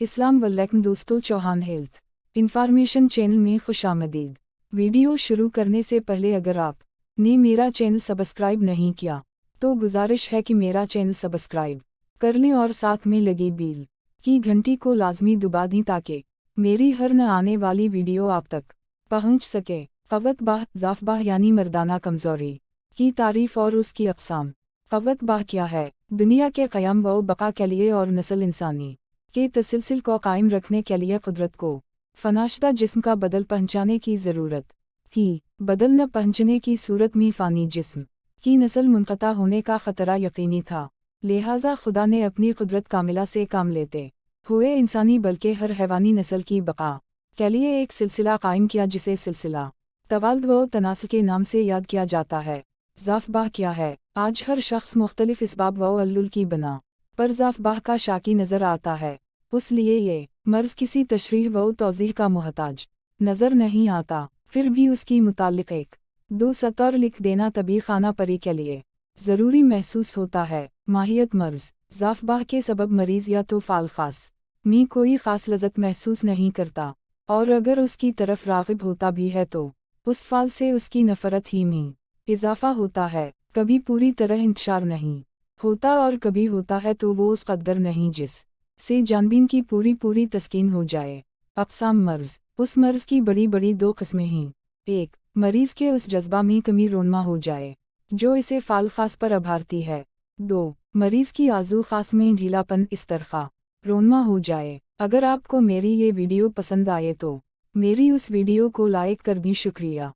अस्सलाम वालेकुम दोस्तों, चौहान हेल्थ इंफॉर्मेशन चैनल में खुशामदीद। वीडियो शुरू करने से पहले अगर आपने मेरा चैनल सब्सक्राइब नहीं किया तो गुजारिश है कि मेरा चैनल सब्सक्राइब कर लें और साथ में लगी बेल की घंटी को लाजमी दबा दें ताकि मेरी हर न आने वाली वीडियो आप तक पहुंच सके। क़व्वत बाह ज़ाफ़ बाह यानी मर्दाना कमज़ोरी की तारीफ़ और उसकी अक़साम। क़व्वत बाह क्या है? दुनिया के क़याम व बक़ा के लिए और नस्ल इंसानी के तसलसल को कायम रखने के लिए कुदरत को फनाशदा जिस्म का बदल पहुँचाने की ज़रूरत थी। बदल न पहुँचने की सूरत में फ़ानी जिस्म की नस्ल मुनक़ता होने का ख़तरा यकीनी था। लिहाजा खुदा ने अपनी कुदरत कामिला से काम लेते हुए इंसानी बल्कि हर हैवानी नस्ल की बक़ा के लिए एक सिलसिला कायम किया जिसे सिलसिला तवाल्द व तनासुल के नाम से याद किया जाता है। ज़ाफ़ बाह क्या है? आज हर शख्स मुख्तलिफ इसबाब व अल्लुल की बना पर ज़ाफ़ बाह का शाकी नज़र आता है, उसलिए ये मर्ज़ किसी तशरीह व तौज़ीह का मुहताज नज़र नहीं आता। फिर भी उसकी मुतालिक एक दो सतर लिख देना तभी खाना परी के लिए ज़रूरी महसूस होता है। माहियत मर्ज़ ज़ाफ़ बाह के सबब मरीज़ या तो फ़ाल ख़ास में कोई ख़ास लज़्ज़त महसूस नहीं करता और अगर उसकी तरफ राग़िब होता भी है तो उस फ़ाल से उसकी नफ़रत ही में इजाफ़ा होता है। कभी पूरी तरह इंतशार नहीं होता और कभी होता है तो वो उस कदर नहीं जिस से जानबीन की पूरी तस्कीन हो जाए। अक़साम मर्ज़ उस मर्ज़ की बड़ी दो किस्में हैं। एक, मरीज़ के उस जज्बा में कमी रोनमा हो जाए जो इसे फ़ाल ख़ास पर आभारती है। दो, मरीज़ की आज़ू ख़ास में ढीलापन इस तरफ़ा रोनमा हो जाए। अगर आपको मेरी ये वीडियो पसंद आए तो मेरी उस वीडियो को लाइक कर दी। शुक्रिया।